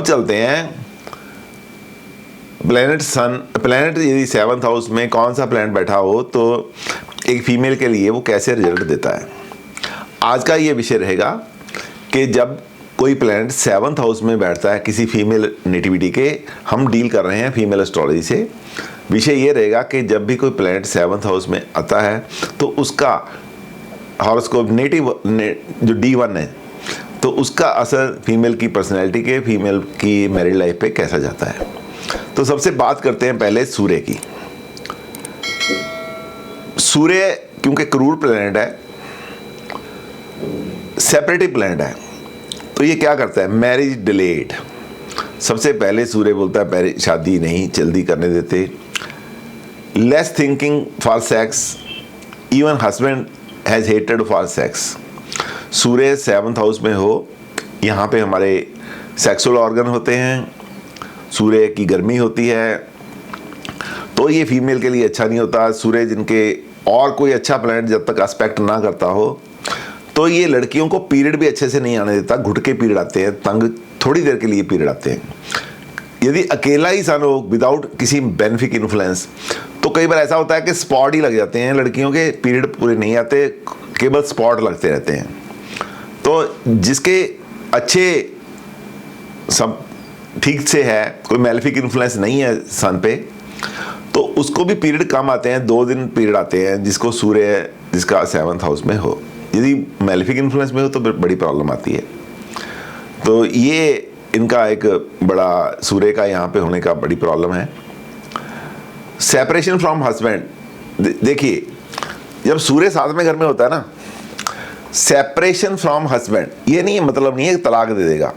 चलते हैं प्लैनेट सन। प्लैनेट यदि 7th हाउस में कौन सा प्लैनेट बैठा हो तो एक फीमेल के लिए वो कैसे रिजल्ट देता है। आज का ये विषय रहेगा कि जब कोई प्लैनेट 7th हाउस में बैठता है किसी फीमेल नेटिविटी के, हम डील कर रहे हैं फीमेल एस्ट्रोलॉजी से। विषय ये रहेगा कि जब भी कोई प्लैनेट 7th हाउस में आता है तो उसका हॉरोस्कोप जो D1 है तो उसका असर फीमेल की पर्सनैलिटी के, फीमेल की मैरिड लाइफ पे कैसा जाता है। तो सबसे बात करते हैं पहले सूर्य की। सूर्य क्योंकि क्रूर प्लैनेट है, सेपरेटिव प्लैनेट है, तो ये क्या करता है, मैरिज डिलेड। सबसे पहले सूर्य बोलता है पहले शादी नहीं जल्दी करने देते। Less thinking for sex, even husband has hated for sex. Surya 7th house में हो, यहाँ पे हमारे सेक्सुअल ऑर्गन होते हैं, सूर्य की गर्मी होती है, तो ये फीमेल के लिए अच्छा नहीं होता। सूर्य जिनके और कोई अच्छा प्लैनेट जब तक एस्पेक्ट ना करता हो तो ये लड़कियों को पीरियड भी अच्छे से नहीं आने देता। घुटके पीरियड आते हैं, तंग थोड़ी देर के लिए पीरियड आते हैं। यदि अकेला ही सन हो विदाउट किसी बेनिफिक इन्फ्लुएंस तो कई बार ऐसा होता है कि स्पॉट ही लग जाते हैं, लड़कियों के पीरियड पूरे नहीं आते, केवल स्पॉट लगते रहते हैं। तो जिसके अच्छे सब ठीक से है, कोई मैलेफिक इन्फ्लुएंस नहीं है सन पे, तो उसको भी पीरियड कम आते हैं, 2 दिन पीरियड आते हैं जिसको सूर्य जिसका 7th हाउस में हो। यदि मैलेफिक इन्फ्लुएंस में हो तो बड़ी प्रॉब्लम आती है। तो ये इनका एक बड़ा सूर्य का यहाँ पे होने का बड़ी प्रॉब्लम है। सेपरेशन फ्रॉम हस्बैंड, देखिए जब सूर्य 7वें घर में होता है ना, सेपरेशन फ्रॉम हस्बैंड ये नहीं मतलब नहीं है कि तलाक दे देगा।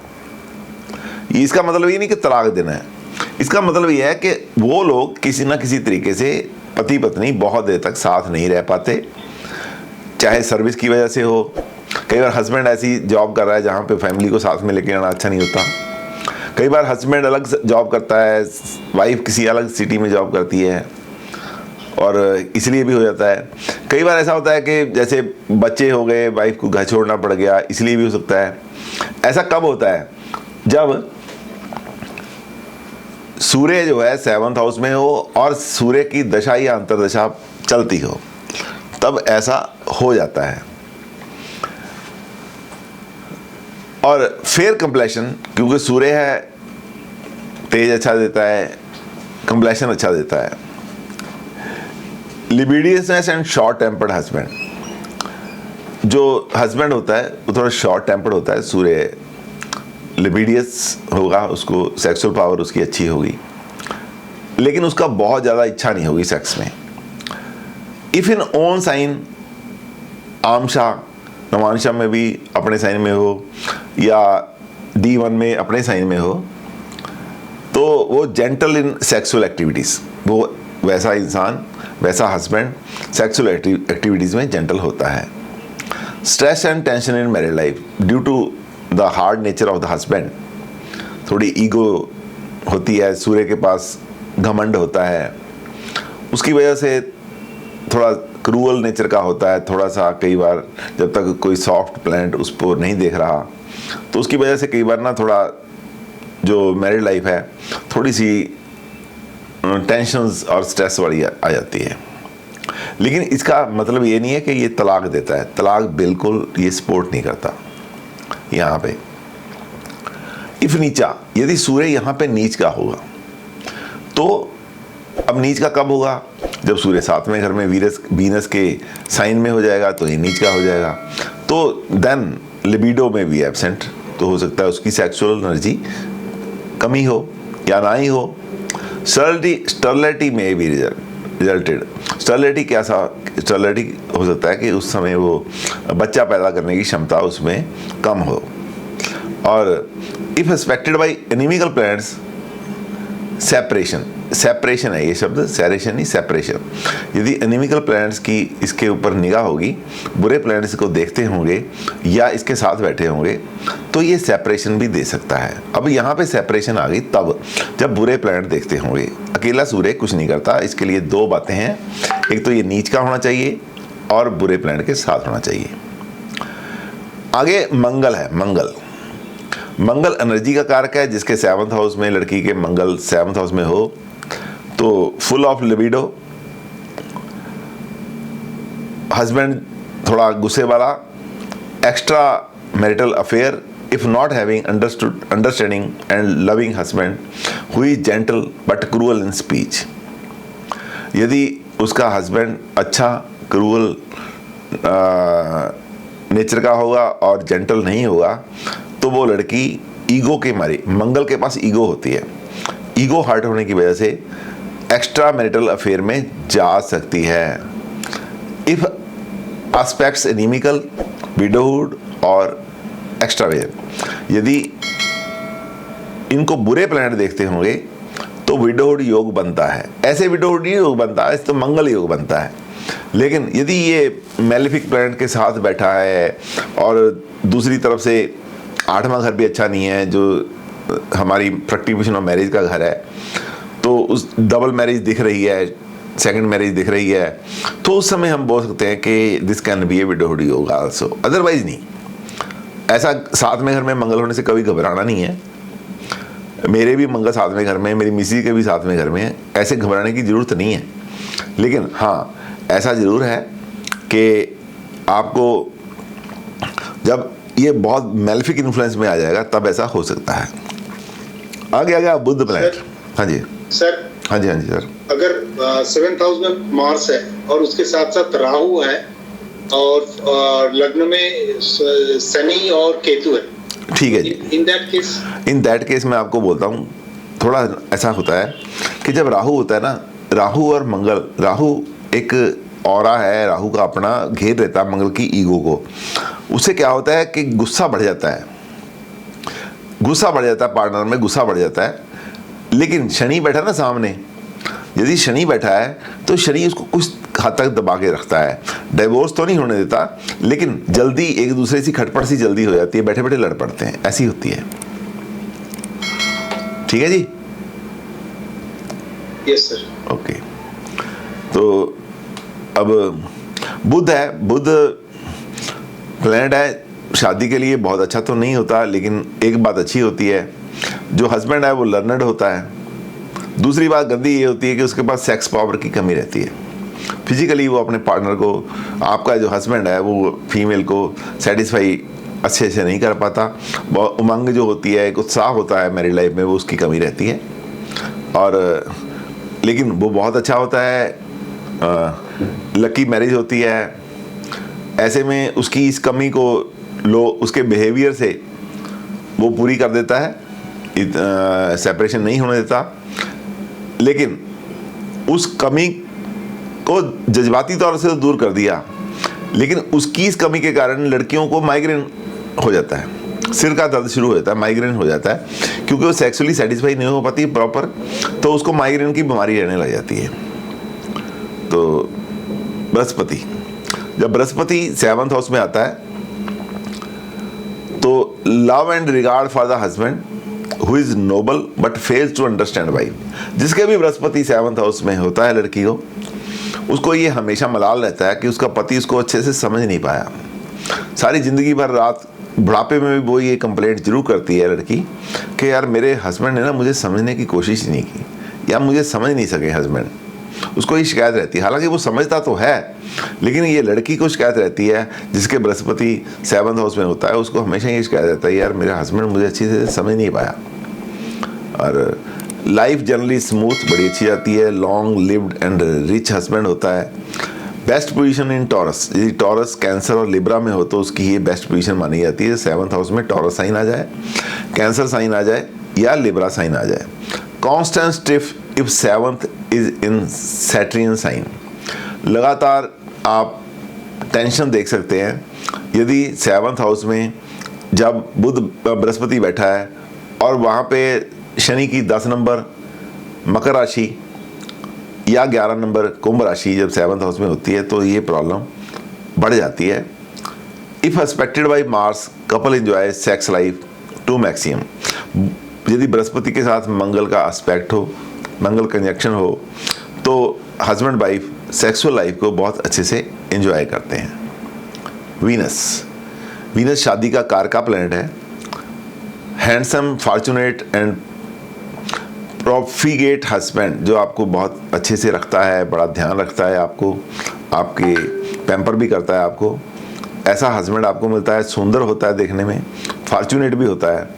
इसका मतलब ये नहीं कि तलाक देना है, इसका मतलब ये है कि वो लोग किसी ना किसी तरीके से पति पत्नी बहुत देर तक साथ नहीं रह पाते, चाहे सर्विस की वजह से हो। कई बार हस्बैंड ऐसी जॉब कर रहा है जहाँ पे फैमिली को साथ में लेके आना अच्छा नहीं होता। कई बार हस्बैंड अलग जॉब करता है, वाइफ किसी अलग सिटी में जॉब करती है और इसलिए भी हो जाता है। कई बार ऐसा होता है कि जैसे बच्चे हो गए, वाइफ को घर छोड़ना पड़ गया, इसलिए भी हो सकता है। ऐसा कब होता है, जब सूर्य जो है 7th हाउस में हो और सूर्य की दशा या अंतर्दशा चलती हो, तब ऐसा हो जाता है। और फेयर कंप्लेशन, क्योंकि सूर्य है तेज अच्छा देता है, कंप्लेशन अच्छा देता है। लिबिडियसनेस एंड शॉर्ट टेम्पर्ड हस्बैंड, जो हस्बैंड होता है वो थोड़ा शॉर्ट टेम्पर्ड होता है। सूर्य लिबिडियस होगा, उसको सेक्सुअल पावर उसकी अच्छी होगी, लेकिन उसका बहुत ज़्यादा इच्छा नहीं होगी सेक्स में। इफ़ इन ओन साइन आमशा नवांशा में भी अपने साइन में हो या D1 में अपने साइन में हो, तो वो जेंटल इन सेक्सुअल एक्टिविटीज़, वो वैसा इंसान, वैसा हस्बैंड सेक्सुअल एक्टिविटीज़ में जेंटल होता है। Stress and tension in married life due to the hard nature of the husband, थोड़ी ईगो होती है, सूर्य के पास घमंड होता है, उसकी वजह से थोड़ा क्रूअल नेचर का होता है। थोड़ा सा कई बार जब तक कोई सॉफ्ट प्लैनेट उस पर नहीं देख रहा तो उसकी वजह से कई बार ना थोड़ा जो मैरिड लाइफ है थोड़ी सी टेंशन्स और स्ट्रेस वाली आ जाती है। लेकिन इसका मतलब ये नहीं है कि ये तलाक देता है, तलाक बिल्कुल ये सपोर्ट नहीं करता। यहाँ पे इफ नीचा, यदि सूर्य यहाँ पे नीच का होगा तो अब नीच का कब होगा, जब सूर्य 7वें घर में वीनस के साइन में हो जाएगा तो ये नीच का हो जाएगा। तो देन लिबिडो में भी एब्सेंट, तो हो सकता है उसकी सेक्सुअल एनर्जी कमी हो या ना ही हो। स्टर्लिटी में भी रिजल्टेड, स्टर्लिटी क्या सा, स्टर्लिटी हो सकता है कि उस समय वो बच्चा पैदा करने की क्षमता उसमें कम हो। और if expected by inimical planets, separation, separation है ये शब्द, सेरेशन नहीं सेपरेशन। यदि एनिमिकल प्लैनेट्स की इसके ऊपर निगाह होगी, बुरे प्लैनेट्स को देखते होंगे या इसके साथ बैठे होंगे, तो ये सेपरेशन भी दे सकता है। अब यहाँ पे सेपरेशन आ गई तब जब बुरे प्लैनेट देखते होंगे। अकेला सूर्य कुछ नहीं करता, इसके लिए 2 बातें हैं, एक तो ये नीच का होना चाहिए और बुरे प्लैनेट के साथ होना चाहिए। आगे मंगल है। मंगल मंगल एनर्जी का कारक है, जिसके 7th हाउस में लड़की के मंगल 7th हाउस में हो तो फुल ऑफ लिबिडो, हस्बैंड थोड़ा गुस्से वाला, extra marital affair if not having understanding and loving husband who is gentle but cruel in speech। यदि उसका हस्बैंड अच्छा क्रूअल नेचर का होगा और जेंटल नहीं होगा तो वो लड़की ईगो के मारे, मंगल के पास ईगो होती है, ईगो हर्ट होने की वजह से एक्स्ट्रा मैरिटल अफेयर में जा सकती है। इफ एस्पेक्ट्स एनीमिकल, विडोहुड और एक्स्ट्रावेयर, यदि इनको बुरे प्लैनेट देखते होंगे तो विडोहुड योग बनता है। ऐसे विडोहुड योग बनता है, तो मंगल योग बनता है। लेकिन यदि ये मैलेफिक प्लैनेट के साथ बैठा है और दूसरी तरफ से 8वां घर भी अच्छा नहीं है, जो हमारी फ्रक्टिफिकेशन ऑफ मैरिज का घर है, तो उस डबल मैरिज दिख रही है, सेकंड मैरिज दिख रही है, तो उस समय हम बोल सकते हैं कि this can be A widowhood योग आल्सो, अदरवाइज नहीं। ऐसा 7वें घर में मंगल होने से कभी घबराना नहीं है। मेरे भी मंगल 7वें घर में, मेरी मिसी के भी 7वें घर में है, ऐसे घबराने की ज़रूरत नहीं है। लेकिन हाँ, ऐसा ज़रूर है कि आपको जब ये बहुत मैलेफिक इन्फ्लुएंस में आ जाएगा तब ऐसा हो सकता है। आगे आ गया बुध प्लैनेट। हाँ जी सर। हाँ जी सर। अगर 7th हाउस में मार्स है और उसके साथ साथ राहु है और लग्न में शनि और केतु है, ठीक है जी। इन दैट केस मैं आपको बोलता हूँ, थोड़ा ऐसा होता है कि जब राहु होता है ना, राहु और मंगल, राहु एक ऑरा है, राहु का अपना घेर रहता है मंगल की ईगो को। उससे क्या होता है कि गुस्सा बढ़ जाता है, पार्टनर में गुस्सा बढ़ जाता है। लेकिन शनि बैठा ना सामने, यदि शनि बैठा है तो शनि उसको कुछ हद तक दबा के रखता है, डिवोर्स तो नहीं होने देता, लेकिन जल्दी एक दूसरे से खटपट सी जल्दी हो जाती है, बैठे बैठे लड़ पड़ते हैं, ऐसी होती है। ठीक है जी। Yes sir. ओके, तो अब बुध है, बुध प्लैनेट है, शादी के लिए बहुत अच्छा तो नहीं होता, लेकिन एक बात अच्छी होती है, जो हस्बैंड है वो लर्नड होता है। दूसरी बात गंदी ये होती है कि उसके पास सेक्स पावर की कमी रहती है। फिजिकली वो अपने पार्टनर को, आपका जो हस्बैंड है वो फीमेल को सेटिस्फाई अच्छे से नहीं कर पाता। उमंग जो होती है, एक उत्साह होता है मैरिड लाइफ में, वो उसकी कमी रहती है। और लेकिन वो बहुत अच्छा होता है, लकी मैरिज होती है। ऐसे में उसकी इस कमी को उसके बिहेवियर से वो पूरी कर देता है, सेपरेशन नहीं होने देता। लेकिन उस कमी को जज्बाती तौर से तो दूर कर दिया, लेकिन उसकी इस कमी के कारण लड़कियों को माइग्रेन हो जाता है, सिर का दर्द शुरू हो जाता है, माइग्रेन हो जाता है, क्योंकि वो सेक्सुअली सेटिस्फाई नहीं हो पाती प्रॉपर, तो उसको माइग्रेन की बीमारी रहने लग जाती है। तो बृहस्पति, जब बृहस्पति 7th हाउस में आता है तो love and regard for the husband who is noble but fails to understand wife. जिसके भी बृहस्पति 7th हाउस में होता है लड़की को, उसको ये हमेशा मलाल रहता है कि उसका पति उसको अच्छे से समझ नहीं पाया। सारी ज़िंदगी भर रात बुढ़ापे में भी वो ये कंप्लेंट जरूर करती है लड़की कि यार मेरे हस्बैंड ने ना मुझे समझने की कोशिश ही नहीं की, या मुझे समझ नहीं सके हस्बैंड। उसको ये शिकायत रहती है, हालांकि वो समझता तो है, लेकिन ये लड़की को शिकायत रहती है जिसके बृहस्पति 7th हाउस में होता है, उसको हमेशा ये शिकायत रहता है यार मेरा हस्बैंड मुझे अच्छी से समझ नहीं पाया। और लाइफ जनरली स्मूथ, बड़ी अच्छी जाती है, long lived and rich husband होता है। बेस्ट पोजीशन इन टॉरस, यदि टॉरस, कैंसर और लिब्रा में हो तो उसकी ये बेस्ट पोजीशन मानी जाती है। 7th हाउस में टॉरस साइन आ जाए, कैंसर साइन आ जाए या लिब्रा साइन आ जाए। Constant stiff if 7th is in Saturn sign. लगातार आप टेंशन देख सकते हैं यदि 7th हाउस में जब बुध बृहस्पति बैठा है और वहाँ पे शनि की 10 नंबर मकर राशि या 11 नंबर कुंभ राशि जब 7th हाउस में होती है तो ये प्रॉब्लम बढ़ जाती है। If aspected by Mars couple enjoy sex life to maximum. यदि बृहस्पति के साथ मंगल का एस्पेक्ट हो, मंगल कंजक्शन हो, तो हस्बैंड वाइफ सेक्सुअल लाइफ को बहुत अच्छे से एंजॉय करते हैं। वीनस, वीनस शादी का कारका प्लैनेट है, हैंडसम, फॉर्चुनेट एंड प्रोफिगेट हस्बैंड, जो आपको बहुत अच्छे से रखता है, बड़ा ध्यान रखता है आपको, आपके पैम्पर भी करता है आपको, ऐसा हस्बैंड आपको मिलता है। सुंदर होता है देखने में, फॉर्चुनेट भी होता है।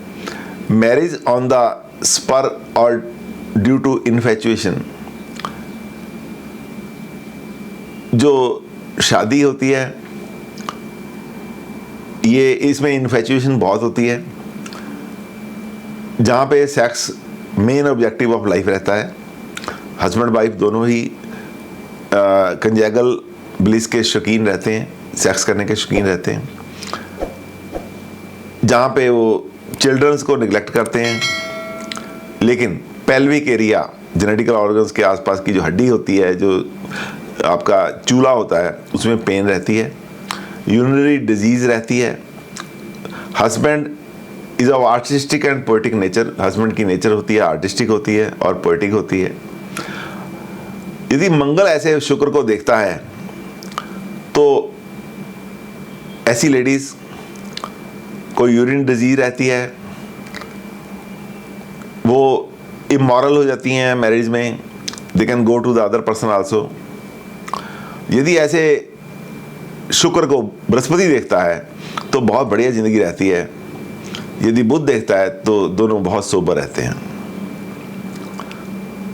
मैरिज ऑन द स्पर और ड्यू टू इन्फेचुएशन, जो शादी होती है ये इसमें इन्फेचुएशन बहुत होती है, जहाँ पे sex main objective of life रहता है। हस्बैंड वाइफ दोनों ही कंजैगल ब्लिस के शौकीन रहते हैं, सेक्स करने के शौकीन रहते हैं, जहाँ पे वो चिल्ड्रंस को निगलेक्ट करते हैं, लेकिन पेल्विक एरिया, जेनेटिकल ऑर्गन्स के आसपास की जो हड्डी होती है, जो आपका चूल्हा होता है, उसमें पेन रहती है, यूरिनरी डिजीज रहती है। Husband is of artistic and poetic nature, husband की नेचर होती है आर्टिस्टिक होती है और पोएटिक होती है। यदि मंगल ऐसे शुक्र को देखता है तो ऐसी लेडीज को यूरिन डिजीज रहती है, वो इमोरल हो जाती हैं मैरिज में, they can go to the other person also. यदि ऐसे शुक्र को बृहस्पति देखता है तो बहुत बढ़िया जिंदगी रहती है, यदि बुध देखता है तो दोनों बहुत सोबर रहते हैं।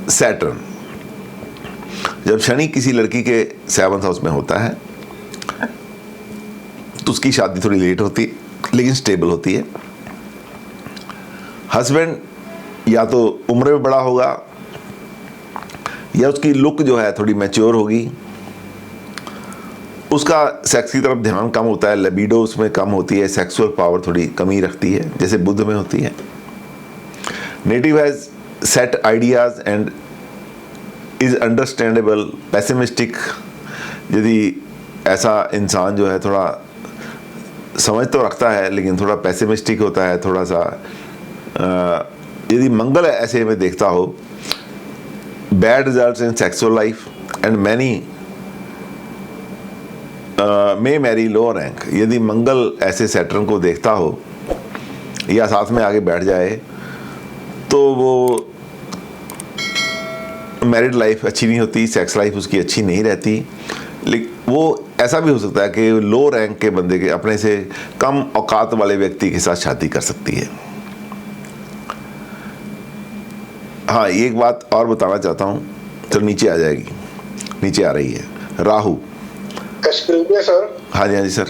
सैटर्न, जब शनि किसी लड़की के 7th हाउस में होता है तो उसकी शादी थोड़ी लेट होती है लेकिन स्टेबल होती है। हस्बैंड या तो उम्र में बड़ा होगा या उसकी लुक जो है थोड़ी मैच्योर होगी, उसका सेक्स की तरफ ध्यान कम होता है, लिबिडो उसमें कम होती है, सेक्सुअल पावर थोड़ी कमी रखती है जैसे बुध में होती है। Native has set ideas and is understandable, pessimistic, यदि ऐसा इंसान जो है थोड़ा समझ तो रखता है लेकिन थोड़ा पेसिमिस्टिक होता है, थोड़ा सा यदि मंगल ऐसे में देखता हो, bad results in sexual life and many may marry low rank, यदि मंगल ऐसे सैटर्न को देखता हो या साथ में आगे बैठ जाए तो वो मैरिड लाइफ अच्छी नहीं होती, सेक्स लाइफ उसकी अच्छी नहीं रहती। लेकिन वो ऐसा भी हो सकता है कि लो रैंक के बंदे के, अपने से कम औकात वाले व्यक्ति के साथ शादी कर सकती है। हाँ, एक बात और बताना चाहता हूँ, तो नीचे आ जाएगी, नीचे आ रही है राहु। कश्मीर में सर। हाँ जी, हाँ जी सर।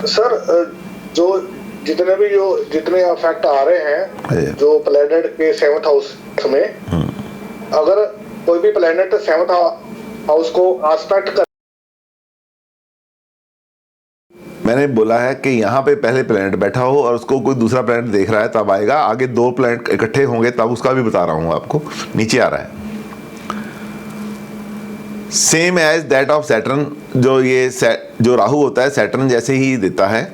सर जो जितने इफेक्ट आ रहे हैं जो प्लैनेट के 7th हाउस में, अगर कोई भी प्लैनेट 7th हाउस को एस्पेक्ट कर, मैंने बोला है कि यहाँ पे पहले प्लैनेट बैठा हो और उसको कोई दूसरा प्लैनेट देख रहा है तब आएगा, आगे 2 प्लैनेट इकट्ठे होंगे तब उसका भी बता रहा हूँ आपको। नीचे आ रहा है same as that of Saturn, जो राहु होता है सैटर्न जैसे ही देता है,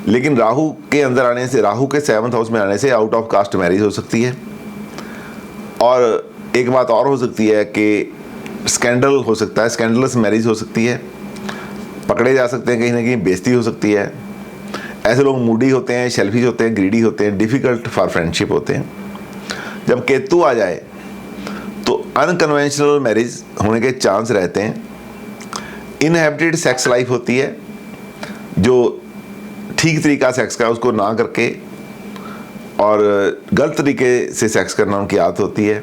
लेकिन राहु के अंदर आने से, राहु के 7th हाउस में आने से आउट ऑफ कास्ट मैरिज हो सकती है। और एक बात और हो सकती है कि स्कैंडल हो सकता है, स्कैंडलस मैरिज हो सकती है, पकड़े जा सकते हैं, कहीं ना कहीं बेइज्जती हो सकती है। ऐसे लोग मूडी होते हैं, शेल्फिश होते हैं, ग्रीडी होते हैं, डिफ़िकल्ट फॉर फ्रेंडशिप होते हैं। जब केतु आ जाए तो अनकन्वेंशनल मैरिज होने के चांस रहते हैं। इनहैबिटेड सेक्स लाइफ होती है, जो ठीक तरीका सेक्स का उसको ना करके और गलत तरीके से सेक्स करना उनकी आदत होती है।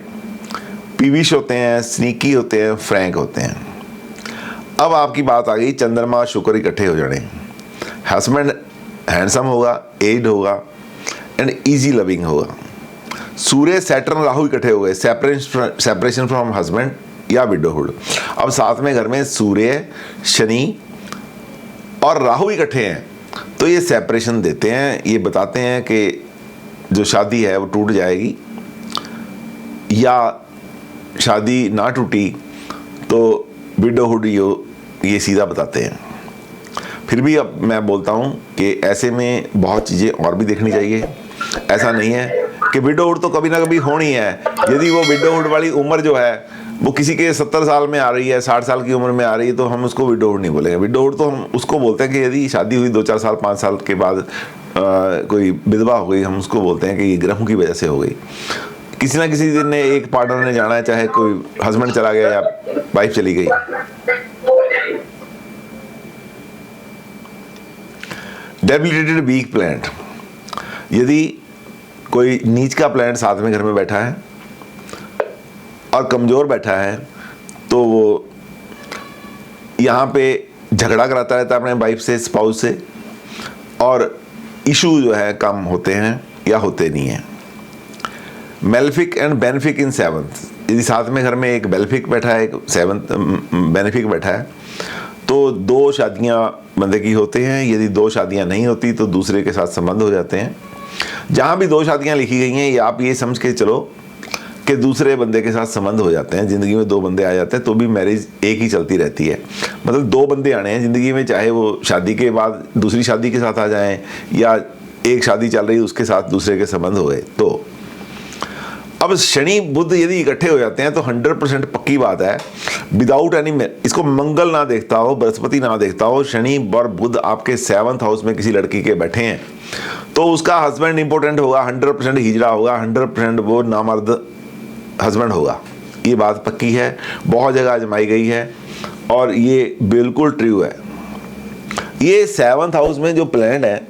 पीविश होते हैं, स्नीकी होते हैं, फ्रैंक होते हैं। अब आपकी बात आ गई चंद्रमा शुक्र इकट्ठे हो जाने। हस्बैंड हैंडसम होगा, एज्ड होगा एंड इजी लविंग होगा। सूर्य सैटर्न राहु इकट्ठे हो गए, सेपरेशन फ्रॉम हस्बैंड या विडोहुड। अब साथ में घर में सूर्य, शनि और राहु इकट्ठे हैं तो ये सेपरेशन देते हैं, ये बताते हैं कि जो शादी है वो टूट जाएगी, या शादी ना टूटी तो विडोहुड ये सीधा बताते हैं। फिर भी अब मैं बोलता हूँ कि ऐसे में बहुत चीज़ें और भी देखनी चाहिए। ऐसा नहीं है कि विडोहुड तो कभी ना कभी होनी है। यदि वो विडोहुड वाली उम्र जो है वो किसी के 70 साल में आ रही है, 60 साल की उम्र में आ रही है, तो हम उसको विडोड नहीं बोलेंगे। विडोड तो हम उसको बोलते हैं कि यदि शादी हुई 2-4 साल 5 साल के बाद कोई विधवा हो गई, हम उसको बोलते हैं कि ये ग्रहों की वजह से हो गई। किसी ना किसी दिन ने एक पार्टनर ने जाना है, चाहे कोई हस्बैंड चला गया या वाइफ चली गई। डेबिलिटेटेड वीक प्लैनेट, यदि कोई नीच का प्लैनेट साथ में घर में बैठा है और कमज़ोर बैठा है, तो वो यहाँ पे झगड़ा कराता रहता है अपने वाइफ से, स्पाउस से, और इशू जो है कम होते हैं या होते नहीं हैं। Malefic and benefic in 7th, यदि साथ में घर में एक बेनिफिक बैठा है, एक 7th बेनिफिक बैठा है, तो 2 शादियाँ बंदे की होते हैं। यदि 2 शादियाँ नहीं होती तो दूसरे के साथ संबंध हो जाते हैं। जहाँ भी 2 शादियाँ लिखी गई हैं, या आप ये समझ के चलो कि दूसरे बंदे के साथ संबंध हो जाते हैं, ज़िंदगी में 2 बंदे आ जाते हैं, तो भी मैरिज एक ही चलती रहती है। मतलब 2 बंदे आने हैं ज़िंदगी में, चाहे वो शादी के बाद दूसरी शादी के साथ आ जाएं, या एक शादी चल रही है उसके साथ दूसरे के संबंध हो गए। तो अब शनि बुध यदि इकट्ठे हो जाते हैं तो 100% पक्की बात है, विदाउट एनी, इसको मंगल ना देखता हो, बृहस्पति ना देखता हो, शनि और बुध आपके 7th हाउस में किसी लड़की के बैठे हैं, तो उसका हस्बैंड इंपॉर्टेंट होगा, 100% हिजड़ा होगा, 100% वो नामर्द हस्बैंड होगा। ये बात पक्की है, बहुत जगह आजमाई गई है और ये बिल्कुल ट्रू है। ये 7th हाउस में जो प्लैनेट है,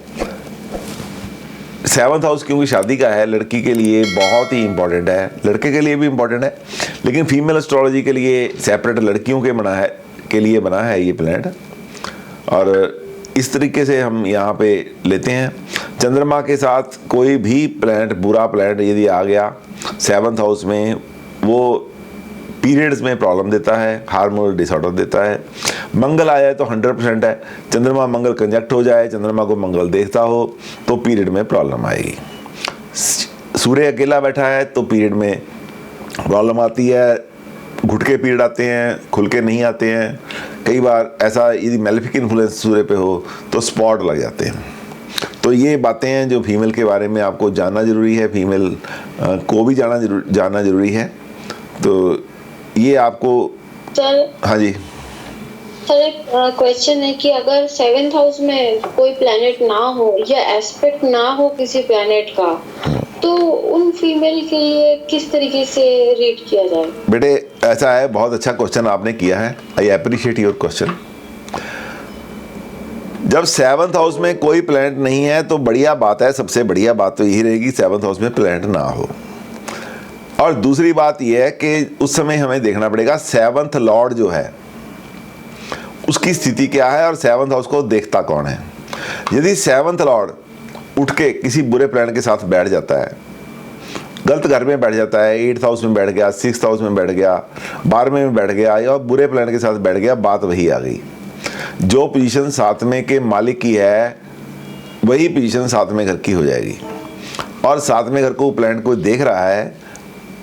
7th हाउस क्योंकि शादी का है, लड़की के लिए बहुत ही इंपॉर्टेंट है, लड़के के लिए भी इंपॉर्टेंट है, लेकिन फीमेल एस्ट्रोलॉजी के लिए सेपरेट लड़कियों के लिए बना है ये प्लैनेट। और इस तरीके से हम यहाँ पे लेते हैं। चंद्रमा के साथ कोई भी प्लैनेट, बुरा प्लैनेट यदि आ गया 7th हाउस में, वो पीरियड्स में प्रॉब्लम देता है, हार्मोनल डिसऑर्डर देता है। मंगल आया है तो 100% है, चंद्रमा मंगल कंजक्ट हो जाए, चंद्रमा को मंगल देखता हो, तो पीरियड में प्रॉब्लम आएगी। सूर्य अकेला बैठा है तो पीरियड में प्रॉब्लम आती है, घुटके पीरियड आते हैं, खुल के नहीं आते हैं। कई बार ऐसा यदि मेलेफिक इन्फ्लुएंस सूर्य पे हो तो स्पॉट लग जाते हैं। तो ये बातें हैं जो फीमेल के बारे में आपको जानना ज़रूरी है, फीमेल को भी जानना ज़रूरी है। तो ये आपको सर, हाँ जी सर एक क्वेश्चन है कि अगर 7th हाउस में कोई प्लैनेट ना हो या एस्पेक्ट ना हो किसी प्लैनेट का, तो उन फीमेल के लिए किस तरीके से रीड किया जाए? बेटे ऐसा है, बहुत अच्छा क्वेश्चन आपने किया है, आई अप्रिशिएट योर क्वेश्चन। जब 7th हाउस में कोई प्लैनेट नहीं है तो बढ़िया बात है, सबसे बढ़िया बात तो यही रहेगी 7th हाउस में प्लैनेट ना हो। और दूसरी बात यह है कि उस समय हमें देखना पड़ेगा 7th लॉर्ड जो है उसकी स्थिति क्या है और 7th हाउस को देखता कौन है। यदि 7th लॉर्ड उठ के किसी बुरे प्लैनेट के साथ बैठ जाता है, गलत घर में बैठ जाता है, 8th हाउस में बैठ गया, 6th हाउस में बैठ गया, 12वें में बैठ गया, या बुरे प्लैनेट के साथ बैठ गया, बात वही आ गई। जो पोजीशन 7वें के मालिक की है वही पोजीशन 7वें घर की हो जाएगी। और 7वें घर को प्लैनेट कोई देख रहा है,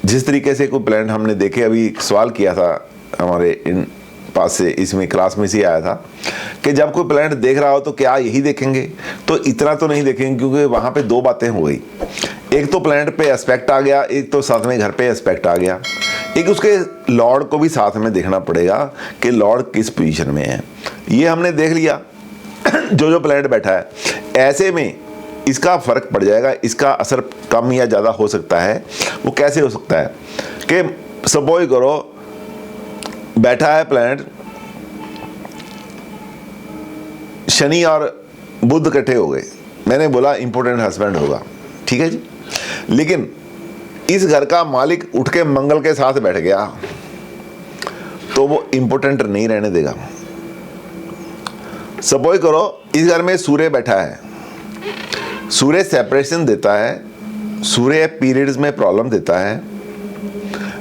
जिस तरीके से कोई प्लैनेट हमने देखे, अभी सवाल किया था हमारे इन पास से, इसमें क्लास में से आया था कि जब कोई प्लैनेट देख रहा हो तो क्या यही देखेंगे? तो इतना तो नहीं देखेंगे, क्योंकि वहाँ पे 2 बातें हो गई। एक तो प्लैनेट पे एस्पेक्ट आ गया, एक तो 7वें घर पे एस्पेक्ट आ गया, एक उसके लॉर्ड को भी साथ में देखना पड़ेगा कि लॉर्ड किस पोजीशन में है। ये हमने देख लिया जो प्लैनेट बैठा है, ऐसे में इसका फर्क पड़ जाएगा, इसका असर कम या ज़्यादा हो सकता है। वो कैसे हो सकता है कि सपोज करो बैठा है प्लैनेट, शनि और बुध इकट्ठे हो गए, मैंने बोला इंपॉर्टेंट हस्बैंड होगा, ठीक है जी, लेकिन इस घर का मालिक उठ के मंगल के साथ बैठ गया तो वो इंपॉर्टेंट नहीं रहने देगा। सपोज करो इस घर में सूर्य बैठा है, सूर्य सेपरेशन देता है, सूर्य पीरियड्स में प्रॉब्लम देता है,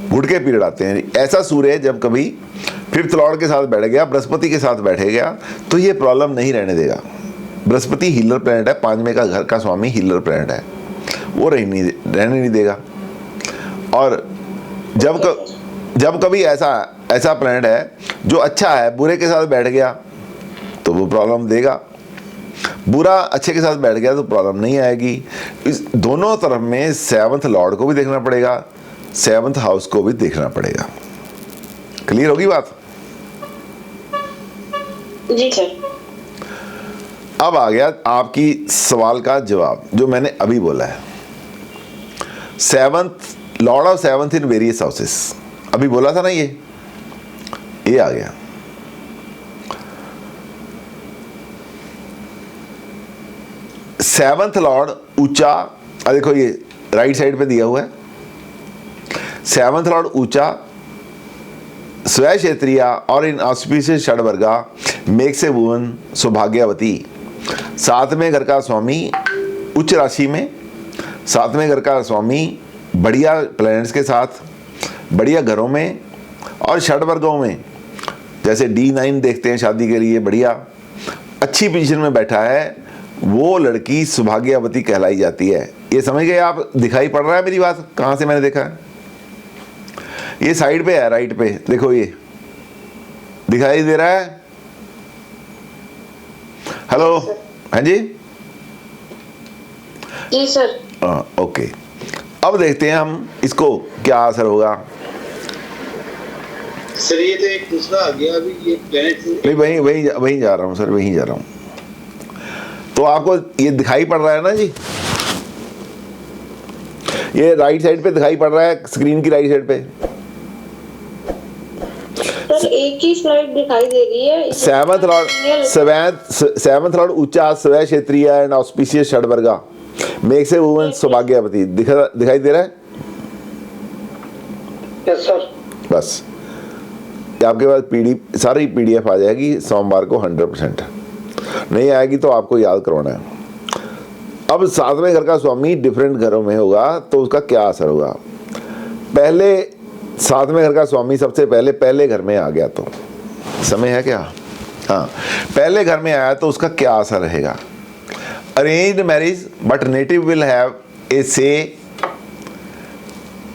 घुटके पीरियड आते हैं। ऐसा सूर्य जब कभी 5th लॉर्ड के साथ बैठ गया, बृहस्पति के साथ बैठे गया, तो ये प्रॉब्लम नहीं रहने देगा। बृहस्पति हीलर प्लैनेट है, 5वें का घर का स्वामी हीलर प्लैनेट है, वो रहने नहीं देगा। और जब कभी ऐसा प्लैनेट है जो अच्छा है, बुरे के साथ बैठ गया तो वो प्रॉब्लम देगा, बुरा अच्छे के साथ बैठ गया तो प्रॉब्लम नहीं आएगी। इस दोनों तरफ में 7th लॉर्ड को भी देखना पड़ेगा, 7th हाउस को भी देखना पड़ेगा। क्लियर होगी बात? जी सर। अब आ गया आपकी सवाल का जवाब जो मैंने अभी बोला है। Seventh, Lord of seventh in various houses, अभी बोला था ना, ये आ गया। सेवंथ लॉर्ड ऊंचा, देखो ये राइट साइड पे दिया हुआ है। सेवंथ लॉर्ड ऊंचा, स्वय क्षेत्रीय और इन ऑस्पिशियस षडवर्गा मेक्स ए वुमन सौभाग्यवती। सातवें घर का स्वामी उच्च राशि में, सातवें घर का स्वामी बढ़िया प्लैनेट्स के साथ बढ़िया घरों में और षडवर्गों में, जैसे D9 देखते हैं शादी के लिए, बढ़िया अच्छी पोजीशन में बैठा है, वो लड़की सौभाग्यवती कहलाई जाती है। ये समझ गए आप? दिखाई पड़ रहा है मेरी बात? कहाँ से मैंने देखा है? ये साइड पे है, राइट पे देखो, ये दिखाई दे रहा है? हेलो, हाँ जी जी सर। ओके, अब देखते हैं हम इसको क्या असर होगा। सर ये तो एक दूसरा आ गया अभी, ये प्लैनेट नहीं, वहीं जा रहा हूँ सर, वहीं जा रहा हूँ। तो आपको ये दिखाई पड़ रहा है ना जी, ये राइट साइड पे दिखाई पड़ रहा है, स्क्रीन की राइट साइड पे। सर एक ही स्लाइड दिखाई दे रही है। सेवंथ लॉर्ड ऊंचा स्वय क्षेत्रीय एंड ऑस्पिशियस षडवर्गा मेक्स ए वुमन सौभाग्यवती, दिखाई दे रहा है? Yes sir. बस आपके पास सारी PDF आ जाएगी सोमवार को 100%। नहीं आएगी तो आपको याद करवाना है। अब सातवें घर का स्वामी डिफरेंट घरों में होगा तो उसका क्या असर होगा। पहले सातवें घर का स्वामी सबसे पहले घर में आ गया तो समय है क्या? हाँ, पहले घर में आया तो उसका क्या असर रहेगा। Arranged marriage but native will have a say,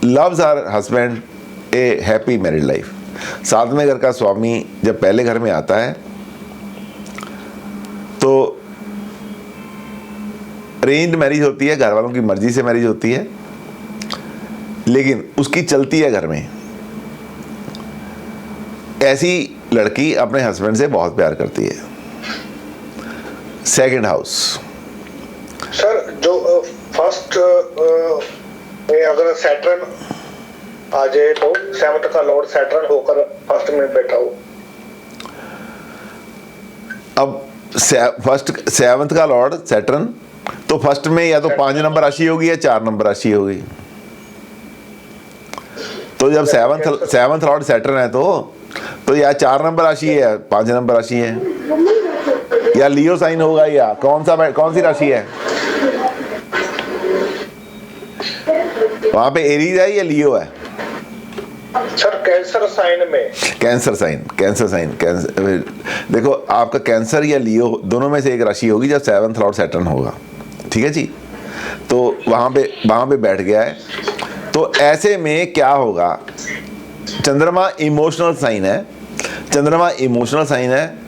loves our husband, a happy married life. सातवें घर का स्वामी जब पहले घर में आता है तो अरेंज्ड मैरिज होती है, घर वालों की मर्जी से मैरिज होती है, लेकिन उसकी चलती है घर में। ऐसी लड़की अपने हस्बैंड से बहुत प्यार करती है। सेकंड हाउस सर जो फर्स्ट में अगर सैटर्न आ जाए तो सेवंथ का लॉर्ड सैटर्न होकर फर्स्ट में बैठा हो। अब सेवंथ का लॉर्ड सैटर्न तो फर्स्ट में या तो 5 नंबर राशि होगी या 4 नंबर राशि होगी। तो जब सेवंथ लॉर्ड सैटर्न है तो या 4 नंबर राशि है, 5 नंबर राशि है, या लियो साइन होगा, या कौन सी राशि है वहां पे? एरीज है या लियो है? सर कैंसर साइन में। कैंसर साइन देखो, आपका कैंसर या लियो दोनों में से एक राशि होगी जब सेवंथ लॉर्ड सैटर्न होगा। ठीक है जी, तो वहां पे बैठ गया है। तो ऐसे में क्या होगा, चंद्रमा इमोशनल साइन है,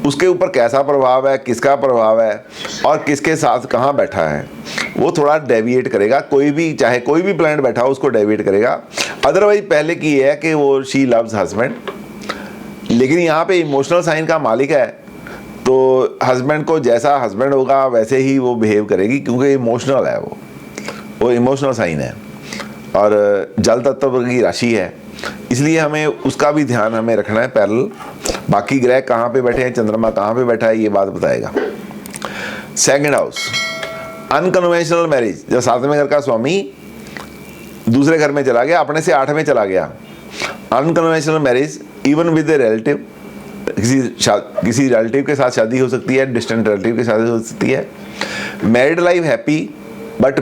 उसके ऊपर कैसा प्रभाव है, किसका प्रभाव है और किसके साथ कहाँ बैठा है, वो थोड़ा डेविएट करेगा। चाहे कोई भी प्लैनेट बैठा हो उसको डेविएट करेगा। अदरवाइज पहले की है कि वो शी लव्स हस्बैंड, लेकिन यहाँ पे इमोशनल साइन का मालिक है तो हस्बैंड को जैसा हस्बैंड होगा वैसे ही वो बिहेव करेगी, क्योंकि इमोशनल है, वो इमोशनल साइन है और जल तत्व की राशि है, इसलिए हमें उसका भी ध्यान हमें रखना है पैरेलल। बाकी ग्रह कहाँ पे बैठे हैं, चंद्रमा कहाँ पे बैठा है, ये बात बताएगा। सेकंड हाउस अनकन्वेंशनल मैरिज, जब सातवें घर का स्वामी दूसरे घर में चला गया, अपने से 8वें चला गया। Unconventional marriage even with a relative, किसी रिलेटिव के साथ शादी हो सकती है, डिस्टेंट रिलेटिव के साथ हो सकती है। Married life happy but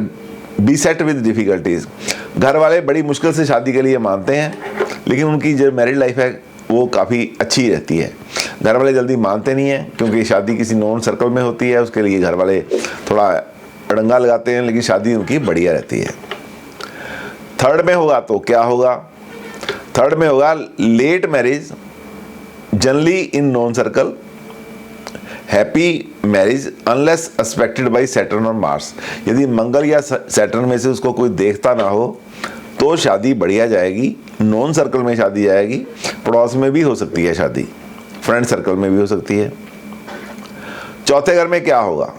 beset with difficulties, घर वाले बड़ी मुश्किल से शादी के लिए मानते हैं, लेकिन उनकी जो मैरिड लाइफ है वो काफ़ी अच्छी रहती है। घर वाले जल्दी मानते नहीं हैं क्योंकि शादी किसी नॉन सर्कल में होती है, उसके लिए घर वाले थोड़ा अड़ंगा लगाते हैं, लेकिन शादी उनकी बढ़िया रहती है। थर्ड में होगा तो क्या होगा, थर्ड में होगा late marriage generally in non circle, happy marriage unless expected by Saturn और मार्स। यदि मंगल या सैटर्न में से उसको कोई देखता ना हो तो शादी बढ़िया जाएगी, नॉन सर्कल में शादी आएगी, पड़ोस में भी हो सकती है शादी, फ्रेंड सर्कल में भी हो सकती है। चौथे घर में क्या होगा?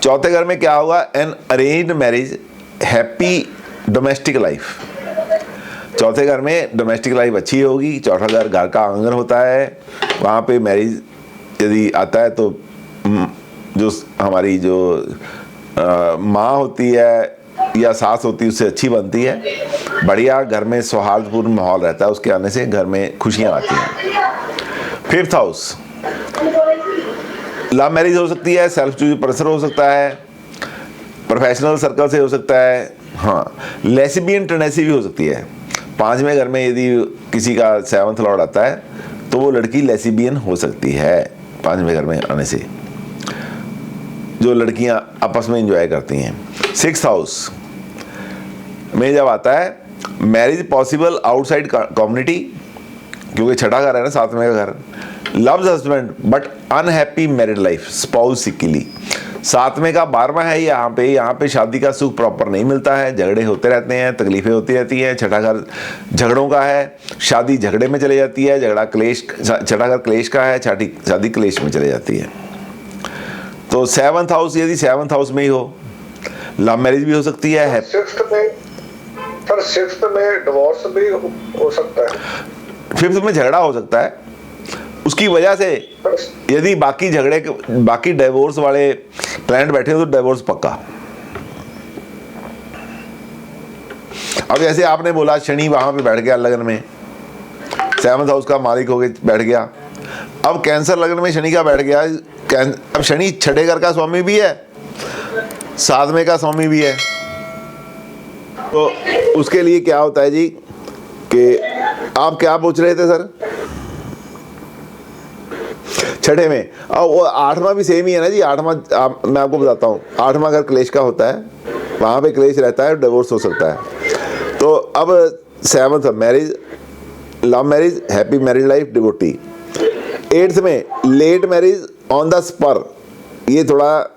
चौथे घर में क्या होगा? An arranged marriage, happy domestic life. चौथे घर में डोमेस्टिक लाइफ अच्छी होगी। चौथा घर घर का आंगन होता है, वहाँ पे मैरिज यदि आता है तो जो हमारी जो माँ होती है या सास होती है उससे अच्छी बनती है, बढ़िया घर में सौहार्दपूर्ण माहौल रहता है, उसके आने से घर में खुशियाँ आती हैं। फिफ्थ हाउस, लव मैरिज हो सकती है, सेल्फ चूज पर्सन हो सकता है, प्रोफेशनल सर्कल से हो सकता है, हाँ लेस्बियन टेंडेंसी भी हो सकती है। पांचवें घर में यदि किसी का सेवंथ लॉर्ड आता है तो वो लड़की लेस्बियन हो सकती है पांचवें घर में आने से, जो लड़कियां आपस में एंजॉय करती हैं। सिक्स्थ हाउस में जब आता है मैरिज पॉसिबल आउटसाइड कम्युनिटी, क्योंकि छठा घर है ना, सातवें का घर। Loves husband but unhappy married life, spouse sickly. सातवें का 12वां है, यहाँ पे शादी का सुख प्रॉपर नहीं मिलता है, झगड़े होते रहते हैं, तकलीफें होती रहती हैं। छठा घर झगड़ों का है, शादी झगड़े में चले जाती है, झगड़ा क्लेश, छठा घर क्लेश का है, शादी क्लेश में चले जाती है। तो सेवंथ हाउस, यदि सेवंथ हाउस में ही हो, लव मैरिज भी हो सकती है। सिक्स्थ में डिवोर्स भी हो सकता है। फिफ्थ में झगड़ा हो सकता है, उसकी वजह से यदि बाकी डिवोर्स वाले प्लान बैठे हो तो डिवोर्स पक्का। अब जैसे आपने बोला शनि वहां पे बैठ गया लगन में, सेवंथ हाउस का मालिक हो गया, बैठ गया। अब कैंसर लगन में शनि का बैठ गया, अब शनि छठे घर का स्वामी भी है, सातवें का स्वामी भी है। तो उसके लिए क्या होता है जी कि आप क्या पूछ रहे थे सर? छठे में, और वो आठवां भी सेम ही है ना जी। आठवां मैं आपको बताता हूँ, आठवां घर क्लेश का होता है, वहाँ पे क्लेश रहता है, डिवोर्स हो सकता है। तो अब seventh marriage, love marriage, happy married life, devotee. Eighth में late marriage on the spur, ये थोड़ा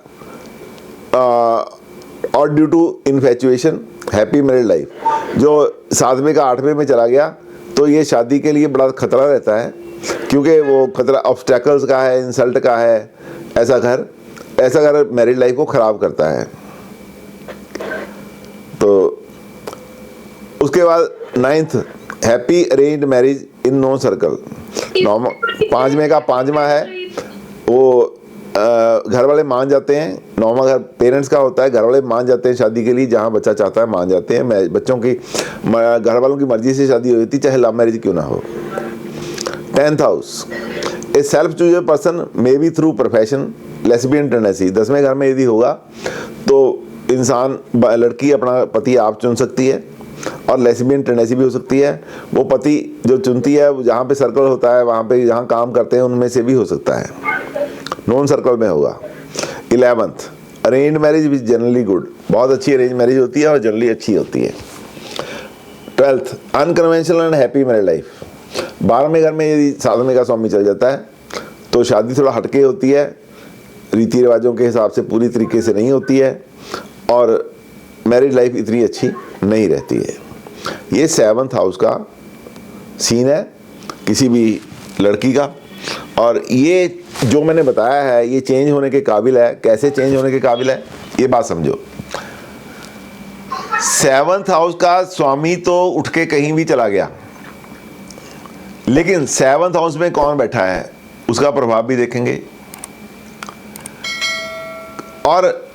और due to infatuation, happy married life. जो सातवें का आठवें में चला गया तो ये शादी के लिए बड़ा खतरा रहता है, क्योंकि वो खतरा ऑब्स्टेकल्स का है, इंसल्ट का है। ऐसा घर मैरिड लाइफ को खराब करता है। तो उसके बाद ninth, happy arranged marriage in no circle. पांचवें का पांचवा है, वो घर वाले मान जाते हैं। नौवां घर पेरेंट्स का होता है, घर वाले मान जाते हैं शादी के लिए, जहाँ बच्चा चाहता है मान जाते हैं। बच्चों की घर वालों की मर्जी से शादी होती, चाहे लव मैरिज क्यों ना हो। 10th house, a self chooser person may be through profession, lesbian tendency. 10वें घर में यदि होगा तो इंसान, लड़की अपना पति आप चुन सकती है, और लेस्बियन टेंडेंसी भी हो सकती है। वो पति जो चुनती है, जहाँ पे सर्कल होता है, वहाँ पे जहाँ काम करते हैं उनमें से भी हो सकता है, नॉन सर्कल में होगा। 11th, arrange marriage is generally good, बहुत अच्छी अरेंज मैरिज होती है और जनरली अच्छी होती है। 12th, unconventional and happy married life. 12वें घर में यदि सातवें का स्वामी चल जाता है तो शादी थोड़ा हटके होती है, रीति रिवाजों के हिसाब से पूरी तरीके से नहीं होती है, और मैरिड लाइफ इतनी अच्छी नहीं रहती है। ये 7th हाउस का सीन है किसी भी लड़की का। और ये जो मैंने बताया है ये चेंज होने के काबिल है। कैसे चेंज होने के काबिल है ये बात समझो। 7th हाउस का स्वामी तो उठ के कहीं भी चला गया, लेकिन 7th हाउस में कौन बैठा है उसका प्रभाव भी देखेंगे, और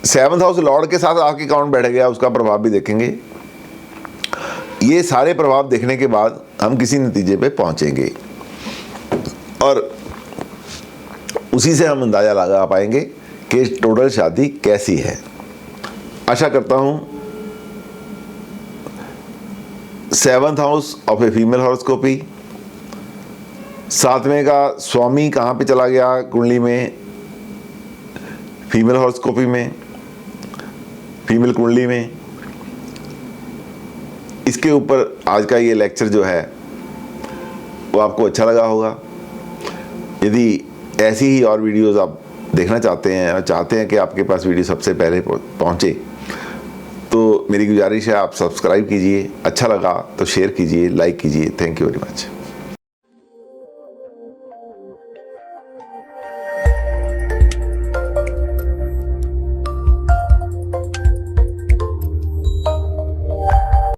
7th हाउस लॉर्ड के साथ आके कौन बैठ गया उसका प्रभाव भी देखेंगे। ये सारे प्रभाव देखने के बाद हम किसी नतीजे पे पहुंचेंगे, और उसी से हम अंदाजा लगा पाएंगे कि टोटल शादी कैसी है। आशा करता हूं 7th house of a female horoscopy, 7वें का स्वामी कहाँ पे चला गया कुंडली में, फीमेल हॉरोस्कोपी में, फीमेल कुंडली में, इसके ऊपर आज का ये लेक्चर जो है वो आपको अच्छा लगा होगा। यदि ऐसी ही और वीडियोस आप देखना चाहते हैं और चाहते हैं कि आपके पास वीडियो सबसे पहले पहुंचे, तो मेरी गुजारिश है आप सब्सक्राइब कीजिए, अच्छा लगा तो शेयर कीजिए, लाइक कीजिए। Thank you very much.